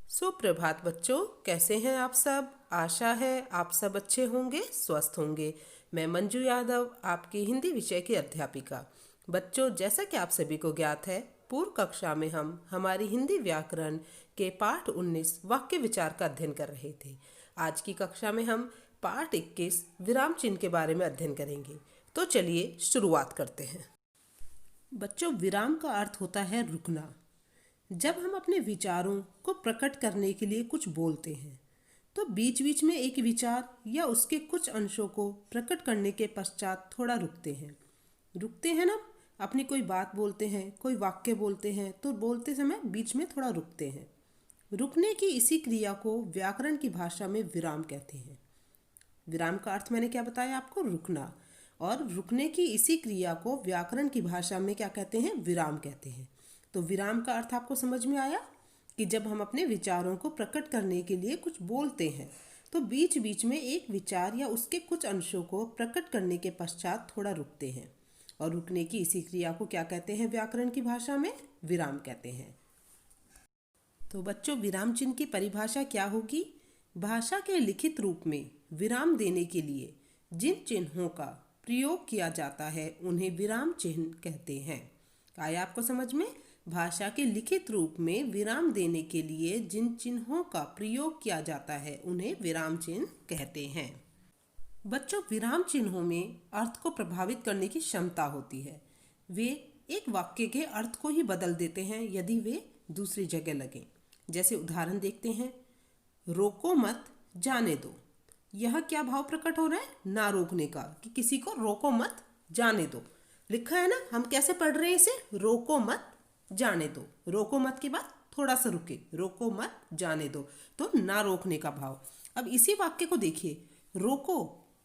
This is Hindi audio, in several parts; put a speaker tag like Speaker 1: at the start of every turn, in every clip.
Speaker 1: सुप्रभात बच्चों, कैसे हैं आप सब। आशा है आप सब अच्छे होंगे, स्वस्थ होंगे। मैं मंजू यादव, आपकी हिंदी विषय की अध्यापिका। बच्चों, जैसा कि आप सभी को ज्ञात है, पूर्व कक्षा में हम हमारी हिंदी व्याकरण के पाठ 19 वाक्य विचार का अध्ययन कर रहे थे। आज की कक्षा में हम पाठ 21 विराम चिन्ह के बारे में अध्ययन करेंगे। तो चलिए शुरुआत करते हैं। बच्चों, विराम का अर्थ होता है रुकना। जब हम अपने विचारों को प्रकट करने के लिए कुछ बोलते हैं तो बीच बीच में एक विचार या उसके कुछ अंशों को प्रकट करने के पश्चात थोड़ा रुकते हैं ना। अपनी कोई बात बोलते हैं, कोई वाक्य बोलते हैं तो बोलते समय बीच में थोड़ा रुकते हैं। रुकने की इसी क्रिया को व्याकरण की भाषा में विराम कहते हैं। विराम का अर्थ मैंने क्या बताया आपको, रुकना। और रुकने की इसी क्रिया को व्याकरण की भाषा में क्या कहते हैं, विराम कहते हैं। तो विराम का अर्थ आपको समझ में आया कि जब हम अपने विचारों को प्रकट करने के लिए कुछ बोलते हैं तो बीच बीच में एक विचार या उसके कुछ अंशों को प्रकट करने के पश्चात थोड़ा रुकते हैं। और रुकने की इसी क्रिया को क्या कहते हैं, व्याकरण की भाषा में विराम कहते हैं। तो बच्चों, विराम चिन्ह की परिभाषा क्या होगी। भाषा के लिखित रूप में विराम देने के लिए जिन चिन्हों का प्रयोग किया जाता है उन्हें विराम चिन्ह कहते हैं। आया आपको समझ में। भाषा के लिखित रूप में विराम देने के लिए जिन चिन्हों का प्रयोग किया जाता है उन्हें विराम चिन्ह कहते हैं। बच्चों, विराम चिन्हों में अर्थ को प्रभावित करने की क्षमता होती है। वे एक वाक्य के अर्थ को ही बदल देते हैं यदि वे दूसरी जगह लगें। जैसे उदाहरण देखते हैं, रोको मत, जाने दो। यह क्या भाव प्रकट हो रहा है, ना रोकने का, कि किसी को रोको मत, जाने दो। लिखा है ना, हम कैसे पढ़ रहे हैं इसे, रोको मत, जाने दो। रोको मत के बाद थोड़ा सा रुके, रोको मत, जाने दो, तो ना रोकने का भाव। अब इसी वाक्य को देखिए, रोको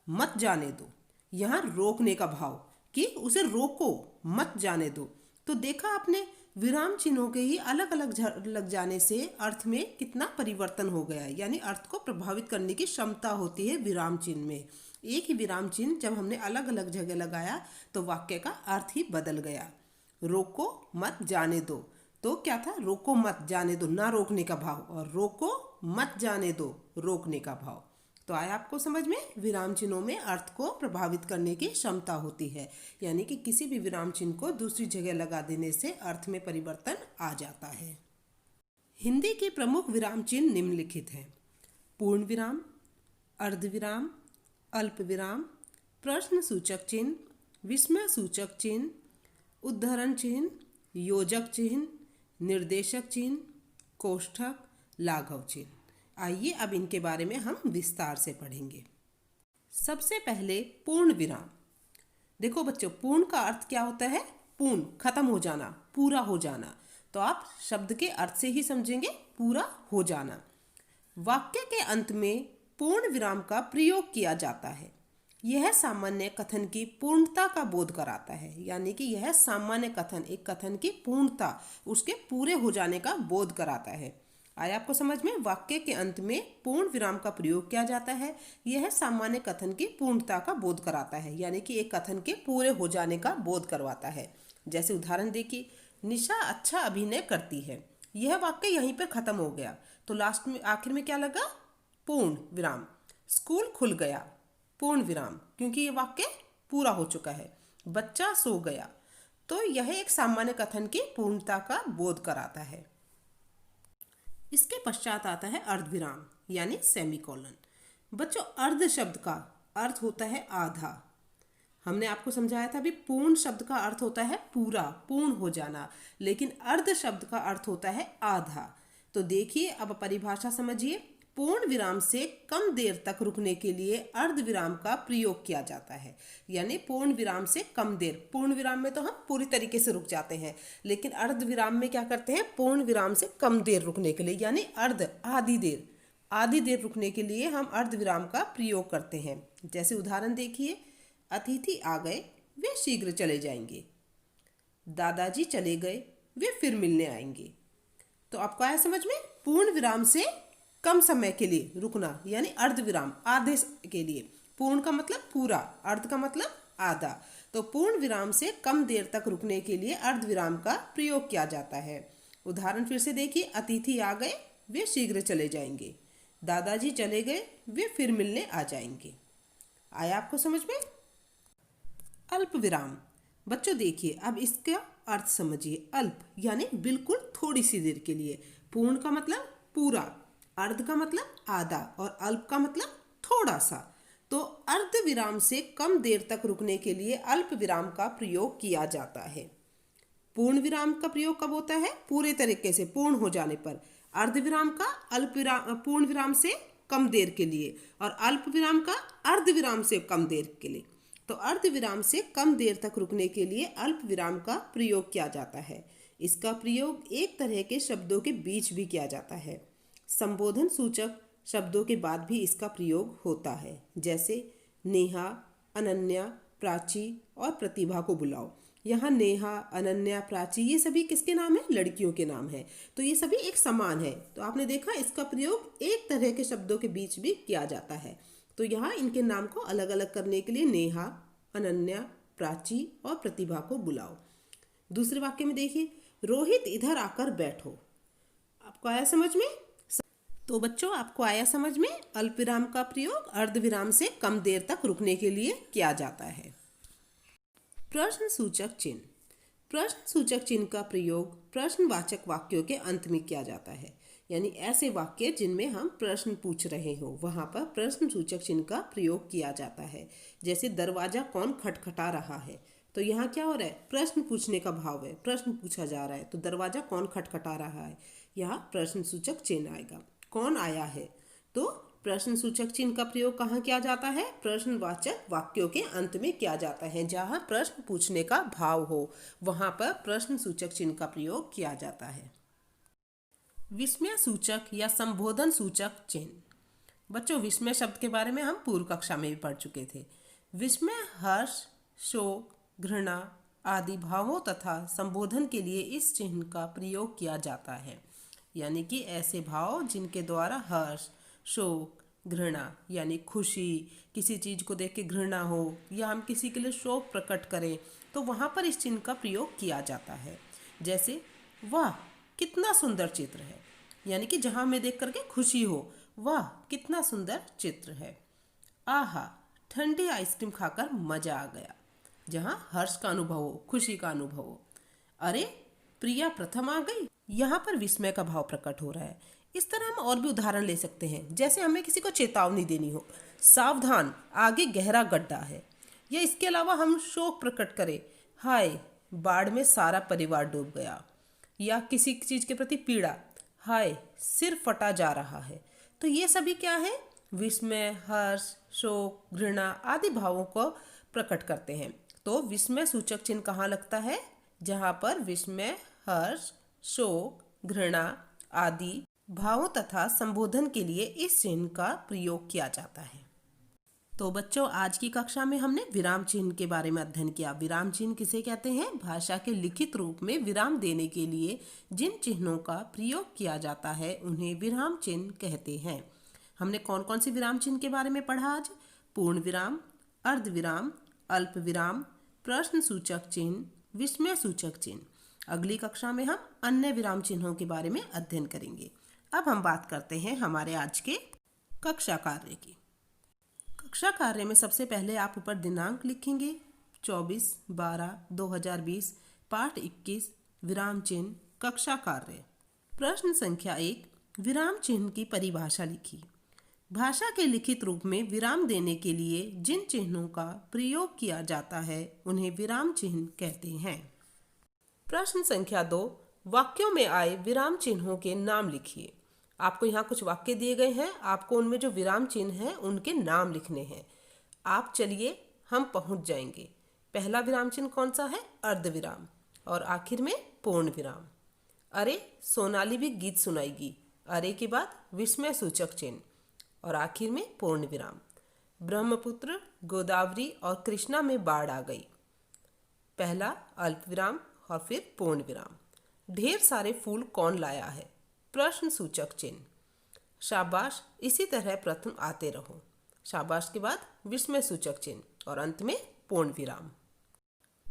Speaker 1: मत, जाने दो। यहाँ रोकने का भाव कि उसे रोको मत, जाने दो। तो देखा आपने, विराम चिन्हों के ही अलग अलग लग जाने से अर्थ में कितना परिवर्तन हो गया है। यानी अर्थ को प्रभावित करने की क्षमता होती है विराम चिन्ह में। एक ही विराम चिन्ह जब हमने अलग अलग जगह लगाया तो वाक्य का अर्थ ही बदल गया। रोको मत, जाने दो, तो क्या था, रोको मत, जाने दो, ना रोकने का भाव, और रोको मत, जाने दो, रोकने का भाव। तो आया आपको समझ में। विराम चिन्हों में अर्थ को प्रभावित करने की क्षमता होती है, यानी कि किसी भी विराम चिन्ह को दूसरी जगह लगा देने से अर्थ में परिवर्तन आ जाता है। हिंदी के प्रमुख विराम चिन्ह निम्नलिखित हैं: पूर्ण विराम, अर्ध विराम, अल्प विराम, प्रश्न सूचक चिन्ह, विस्मय सूचक चिन्ह, उद्धरण चिन्ह, योजक चिन्ह, निर्देशक चिन्ह, कोष्ठक, लाघव चिन्ह। आइए अब इनके बारे में हम विस्तार से पढ़ेंगे। सबसे पहले पूर्ण विराम। देखो बच्चों, पूर्ण का अर्थ क्या होता है, पूर्ण, खत्म हो जाना, पूरा हो जाना। तो आप शब्द के अर्थ से ही समझेंगे, पूरा हो जाना। वाक्य के अंत में पूर्ण विराम का प्रयोग किया जाता है। यह सामान्य कथन की पूर्णता का बोध कराता है। यानी कि यह सामान्य कथन, एक कथन की पूर्णता, उसके पूरे हो जाने का बोध कराता है। आया आपको समझ में। वाक्य के अंत में पूर्ण विराम का प्रयोग किया जाता है। यह सामान्य कथन की पूर्णता का बोध कराता है, यानी कि एक कथन के पूरे हो जाने का बोध करवाता है। जैसे उदाहरण देखिए, निशा अच्छा अभिनय करती है। यह वाक्य यहीं पर खत्म हो गया, तो लास्ट में आखिर में क्या लगा, पूर्ण विराम। स्कूल खुल गया, पूर्ण विराम, क्योंकि ये वाक्य पूरा हो चुका है। बच्चा सो गया, तो यह एक सामान्य कथन की पूर्णता का बोध कराता है। इसके पश्चात आता है अर्धविराम, यानी सेमीकोलन। बच्चों, अर्ध शब्द का अर्थ होता है आधा। हमने आपको समझाया था अभी, पूर्ण शब्द का अर्थ होता है पूरा, पूर्ण हो जाना, लेकिन अर्ध शब्द का अर्थ होता है आधा। तो देखिए, अब परिभाषा समझिए। पूर्ण विराम से कम देर तक रुकने के लिए अर्ध विराम का प्रयोग किया जाता है। यानी पूर्ण विराम से कम देर, पूर्ण विराम में तो हम पूरी तरीके से रुक जाते हैं, लेकिन अर्ध विराम में क्या करते हैं, पूर्ण विराम से कम देर रुकने के लिए, यानी अर्ध, आधी देर रुकने के लिए हम अर्ध विराम का प्रयोग करते हैं। जैसे उदाहरण देखिए, अतिथि आ गए, वे शीघ्र चले जाएंगे। दादाजी चले गए, वे फिर मिलने आएंगे। तो आपको आया समझ में। पूर्ण विराम से कम समय के लिए रुकना, यानी अर्ध विराम, आधे के लिए। पूर्ण का मतलब पूरा, अर्ध का मतलब आधा। तो पूर्ण विराम से कम देर तक रुकने के लिए अर्ध विराम का प्रयोग किया जाता है। उदाहरण फिर से देखिए, अतिथि आ गए, वे शीघ्र चले जाएंगे। दादाजी चले गए, वे फिर मिलने आ जाएंगे। आया आपको समझ में? अल्प विराम। बच्चों देखिए, अब इसका अर्थ समझिए। अल्प यानी बिल्कुल थोड़ी सी देर के लिए। पूर्ण का मतलब पूरा, अर्ध का मतलब आधा और अल्प का मतलब थोड़ा सा। तो अर्ध विराम से कम देर तक रुकने के लिए अल्प विराम का प्रयोग किया जाता है। पूर्ण विराम का प्रयोग कब होता है? पूरे तरीके से पूर्ण हो जाने पर। अर्ध विराम का अल्प विराम, पूर्ण विराम से कम देर के लिए, और अल्प विराम का अर्ध विराम से कम देर के लिए। तो अर्ध विराम से कम देर तक रुकने के लिए अल्प विराम का प्रयोग किया जाता है। इसका प्रयोग एक तरह के शब्दों के बीच भी किया जाता है। संबोधन सूचक शब्दों के बाद भी इसका प्रयोग होता है, जैसे नेहा, अनन्या, प्राची और प्रतिभा को बुलाओ। यहाँ नेहा, अनन्या, प्राची ये सभी किसके नाम है? लड़कियों के नाम है। तो ये सभी एक समान है। तो आपने देखा इसका प्रयोग एक तरह के शब्दों के बीच भी किया जाता है। तो यहाँ इनके नाम को अलग अलग करने के लिए नेहा, अनन्या, प्राची और प्रतिभा को बुलाओ। दूसरे वाक्य में देखिए, रोहित इधर आकर बैठो। आपको आया समझ में? तो बच्चों आपको आया समझ में? अल्प विराम का प्रयोग अर्ध विराम से कम देर तक रुकने के लिए किया जाता है। प्रश्न सूचक चिन्ह। प्रश्न सूचक चिन्ह का प्रयोग प्रश्नवाचक वाक्यों के अंत में किया जाता है। यानी ऐसे वाक्य जिनमें हम प्रश्न पूछ रहे हो, वहां पर प्रश्न सूचक चिन्ह का प्रयोग किया जाता है। जैसे दरवाजा कौन खटखटा रहा है, तो यहाँ क्या हो रहा है? प्रश्न पूछने का भाव है, प्रश्न पूछा जा रहा है। तो दरवाजा कौन खटखटा रहा है, यहाँ प्रश्न सूचक चिन्ह आएगा। कौन आया है, तो प्रश्न सूचक चिन्ह का प्रयोग कहाँ किया जाता है? प्रश्नवाचक वाक्यों के अंत में किया जाता है। जहाँ प्रश्न पूछने का भाव हो, वहां पर प्रश्न सूचक चिन्ह का प्रयोग किया जाता है। विस्मय सूचक या संबोधन सूचक चिन्ह। बच्चों विस्मय शब्द के बारे में हम पूर्व कक्षा में भी पढ़ चुके थे। विस्मय हर्ष, शोक, घृणा आदि भावों तथा संबोधन के लिए इस चिन्ह का प्रयोग किया जाता है। यानी कि ऐसे भाव जिनके द्वारा हर्ष, शोक, घृणा यानी खुशी, किसी चीज को देख के घृणा हो, या हम किसी के लिए शोक प्रकट करें, तो वहां पर इस चिन्ह का प्रयोग किया जाता है। जैसे वाह कितना सुंदर चित्र है, यानी कि जहां हमें देख करके खुशी हो, वाह कितना सुंदर चित्र है। आहा ठंडी आइसक्रीम खाकर मजा आ गया, जहां हर्ष का अनुभव हो, खुशी का अनुभव हो। अरे प्रिया प्रथम आ गई, यहाँ पर विस्मय का भाव प्रकट हो रहा है। इस तरह हम और भी उदाहरण ले सकते हैं। जैसे हमें किसी को चेतावनी देनी हो, सावधान आगे गहरा गड्ढा है, या इसके अलावा हम शोक प्रकट करें, हाय बाढ़ में सारा परिवार डूब गया, या किसी चीज के प्रति पीड़ा, हाय सिर फटा जा रहा है। तो ये सभी क्या है? विस्मय, हर्ष, शोक, घृणा आदि भावों को प्रकट करते हैं। तो विस्मय सूचक चिन्ह कहाँ लगता है? जहाँ पर विस्मय, हर्ष, शोक, घृणा आदि भावों तथा संबोधन के लिए इस चिन्ह का प्रयोग किया जाता है। तो बच्चों आज की कक्षा में हमने विराम चिन्ह के बारे में अध्ययन किया। विराम चिन्ह किसे कहते हैं? भाषा के लिखित रूप में विराम देने के लिए जिन चिन्हों का प्रयोग किया जाता है उन्हें विराम चिन्ह कहते हैं। हमने कौन कौन से विराम चिन्ह के बारे में पढ़ा आज? पूर्ण विराम, अर्ध विराम, अल्प विराम, प्रश्न सूचक चिन्ह, विस्मय सूचक चिन्ह। अगली कक्षा में हम अन्य विराम चिन्हों के बारे में अध्ययन करेंगे। अब हम बात करते हैं हमारे आज के कक्षा कार्य की। कक्षा कार्य में सबसे पहले आप ऊपर दिनांक लिखेंगे 24/12/2020, पाठ 21 विराम चिन्ह, कक्षा कार्य। प्रश्न संख्या 1, विराम चिन्ह की परिभाषा लिखिए। भाषा के लिखित रूप में विराम देने के लिए जिन चिन्हों का प्रयोग किया जाता है उन्हें विराम चिन्ह कहते हैं। प्रश्न संख्या 2, वाक्यों में आए विराम चिन्हों के नाम लिखिए। आपको यहाँ कुछ वाक्य दिए गए हैं, आपको उनमें जो विराम चिन्ह हैं उनके नाम लिखने हैं। आप चलिए हम पहुंच जाएंगे। पहला विराम चिन्ह कौन सा है? अर्ध विराम, और आखिर में पूर्ण विराम। अरे सोनाली भी गीत सुनाएगी, अरे के बाद विस्मय सूचक चिन्ह और आखिर में पूर्ण विराम। ब्रह्मपुत्र, गोदावरी और कृष्णा में बाढ़ आ गई, पहला अल्प विराम और फिर पूर्ण विराम। ढेर सारे फूल कौन लाया है? प्रश्न सूचक चिन्ह। शाबाश इसी तरह प्रथम आते रहो, शाबाश के बाद विस्मय सूचक चिन्ह और अंत में पूर्ण विराम।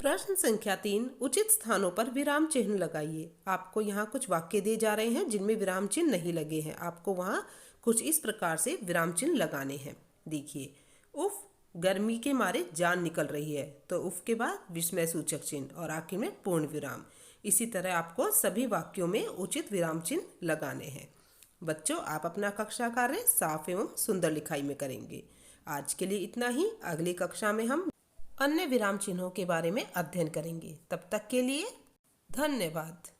Speaker 1: प्रश्न संख्या 3, उचित स्थानों पर विराम चिन्ह लगाइए। आपको यहाँ कुछ वाक्य दिए जा रहे हैं जिनमें विराम चिन्ह नहीं लगे हैं। आपको वहाँ कुछ इस प्रकार से विराम चिन्ह लगाने हैं। देखिए, उफ, गर्मी के मारे जान निकल रही है, तो उफ के बाद विस्मय सूचक चिन्ह और आखिर में पूर्ण विराम। इसी तरह आपको सभी वाक्यों में उचित विराम चिन्ह लगाने हैं। बच्चों, आप अपना कक्षा कार्य साफ एवं सुंदर लिखाई में करेंगे। आज के लिए इतना ही। अगली कक्षा में हम अन्य विराम चिन्हों के बारे में अध्ययन करेंगे। तब तक के लिए धन्यवाद।